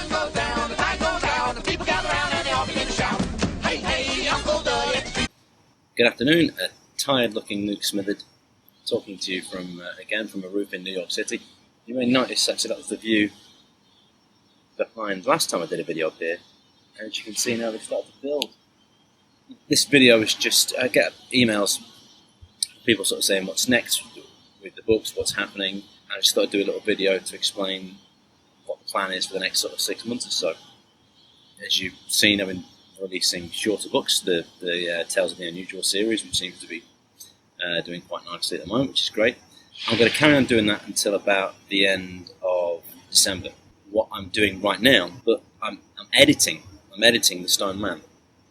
sun goes down, the tide goes out, the people gather around and they all begin to shout, hey, hey, Uncle Dudley. Good afternoon, a tired-looking Luke Smitherd, talking to you from again from a roof in New York City. You may notice actually that was the view behind last time I did a video up here, and as you can see now they've started to build. This video is just, I get emails, people sort of saying what's next with the books, what's happening. I just thought I'd do a little video to explain what the plan is for the next sort of 6 months or so. As you've seen, I've been releasing shorter books, the Tales of the Unusual series, which seems to be doing quite nicely at the moment, which is great. I'm going to carry on doing that until about the end of December. What I'm doing right now, but I'm editing The Stone Man,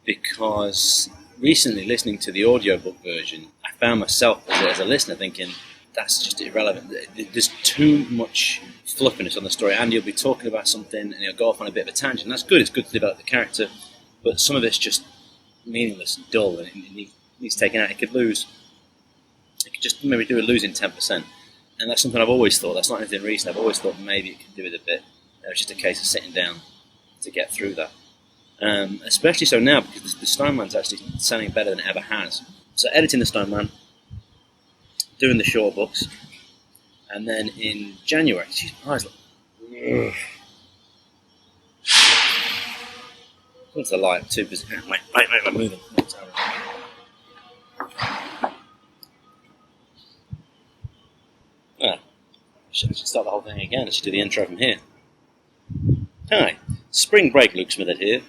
because recently listening to the audiobook version, I found myself as a listener thinking, that's just irrelevant. There's too much fluffiness on the story, and you'll be talking about something and you'll go off on a bit of a tangent. That's good, it's good to develop the character, but some of it's just meaningless and dull, and it needs taken out. It could just maybe do a losing 10%, and that's something I've always thought. That's not anything recent. I've always thought maybe it could do with a bit. It's just a case of sitting down to get through that. Especially so now, because the Stone Man's actually sounding better than it ever has. So editing the Stone Man, doing the short books, and then in January, geez, my eyes look. What's the light? Too busy. Wait, moving. I should start the whole thing again. I should do the intro from here. Hi, spring break. Luke Smitherd here.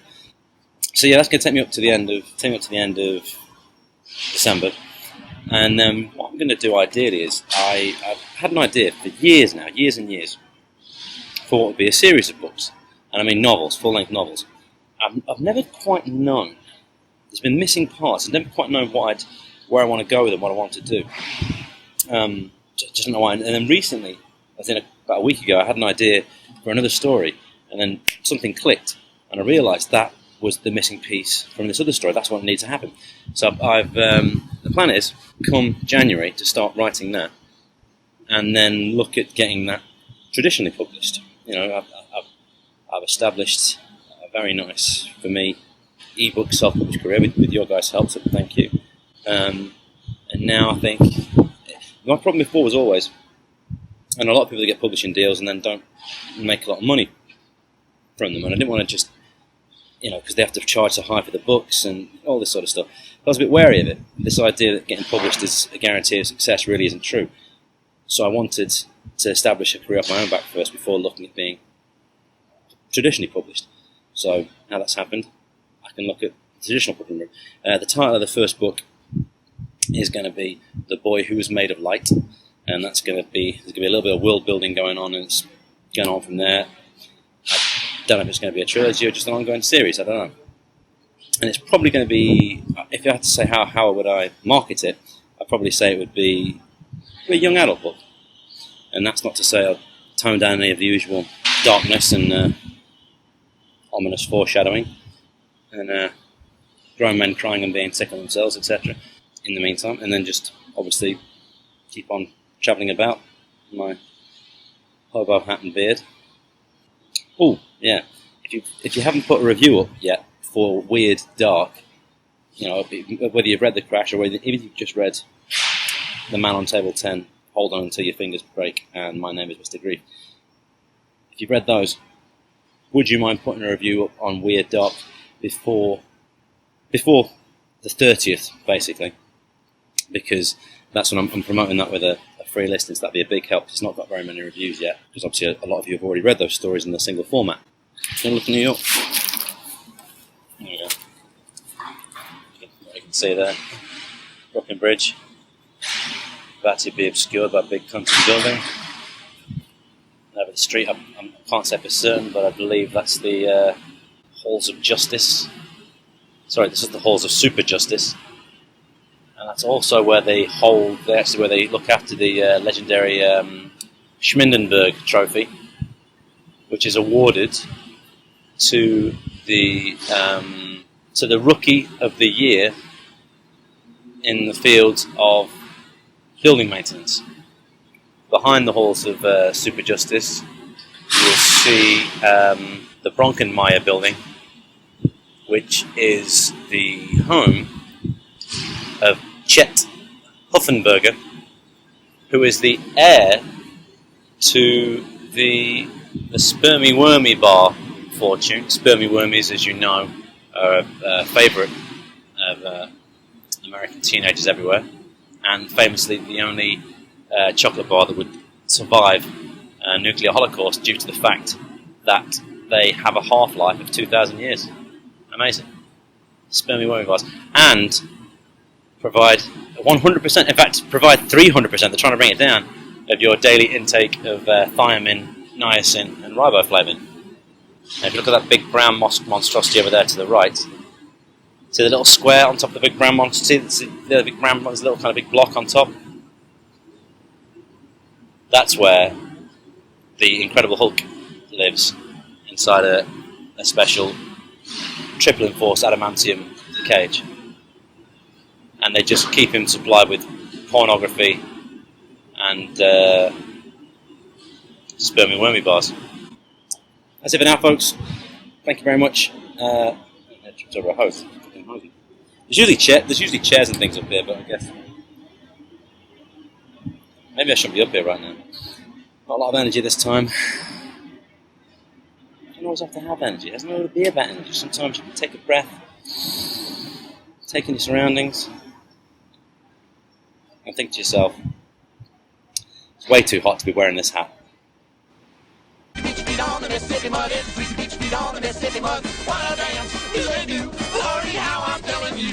So yeah, that's going to take me up to the end of December. And what I'm going to do ideally is I've had an idea for years now, years and years, for what would be a series of books, and I mean novels, full-length novels. I've never quite known. There's been missing parts. I've never quite known where I want to go with them, what I want to do. Just don't know why. And then recently, I think about a week ago, I had an idea for another story, and then something clicked, and I realised that was the missing piece from this other story. That's what needs to happen. So the plan is, come January, to start writing that, and then look at getting that traditionally published. You know, I've established a very nice, for me, ebook self-published career with your guys' help, so thank you. And now I think, my problem before was always, and a lot of people that get publishing deals and then don't make a lot of money from them, and I didn't want to just, because they have to charge so high for the books and all this sort of stuff. I was a bit wary of it. This idea that getting published is a guarantee of success really isn't true. So I wanted to establish a career off my own back first before looking at being traditionally published. So now that's happened, I can look at the traditional publishing route. The title of the first book is going to be The Boy Who Was Made of Light, and there's going to be a little bit of world building going on, and it's going on from there. I don't know if it's going to be a trilogy or just an ongoing series, I don't know. And it's probably going to be, if I had to say how would I market it, I'd probably say it would be a young adult book. And that's not to say I'll tone down any of the usual darkness and ominous foreshadowing, and grown men crying and being sick on themselves, etc. in the meantime, and then just obviously keep on travelling about in my hobo hat and beard. Oh, yeah. If you haven't put a review up yet for Weird Dark, whether you've read The Crash or even if you've just read The Man on Table 10, Hold On Until Your Fingers Break, and My Name Is Mr. Grief, if you've read those, would you mind putting a review up on Weird Dark before the 30th, basically? Because that's when I'm promoting that with a free listing, so that'd be a big help. It's not got very many reviews yet, because obviously a lot of you have already read those stories in the single format. Can you look at New York? There you go. You can see there, Brooklyn Bridge, about to be obscured by a big country building. Over the street, I can't say for certain, but I believe that's the Halls of Justice. Sorry, this is the Halls of Super Justice. And that's also where they look after the legendary Schmindenberg Trophy, which is awarded to the Rookie of the Year in the field of building maintenance. Behind the Halls of Super Justice you'll see the Bronkenmeyer building, which is the home of Chet Huffenberger, who is the heir to the Spermy Wormy bar fortune. Spermy Wormies, as you know, are a favourite of American teenagers everywhere, and famously the only chocolate bar that would survive a nuclear holocaust due to the fact that they have a half-life of 2,000 years. Amazing. Spermy Wormy bars. And provide 100%, in fact, provide 300%, they're trying to bring it down, of your daily intake of thiamine, niacin, and riboflavin. And if you look at that big brown monstrosity over there to the right, see the little square on top of the big brown monstrosity? See the big brown, there's a little kind of big block on top? That's where the Incredible Hulk lives, inside a special triple enforced adamantium cage. And they just keep him supplied with pornography and Spermy Wormy bars. That's it for now, folks. Thank you very much. Over a host. There's usually chairs and things up here, but I guess maybe I shouldn't be up here right now. Not a lot of energy this time. You don't always have to have energy. It doesn't always be about energy. Sometimes you can take a breath, take in your surroundings, and think to yourself, it's way too hot to be wearing this hat. Beach feet on the Mississippi mud, it's beach feet on the Mississippi mud. What a dance do they do? Lordy, how I'm telling you.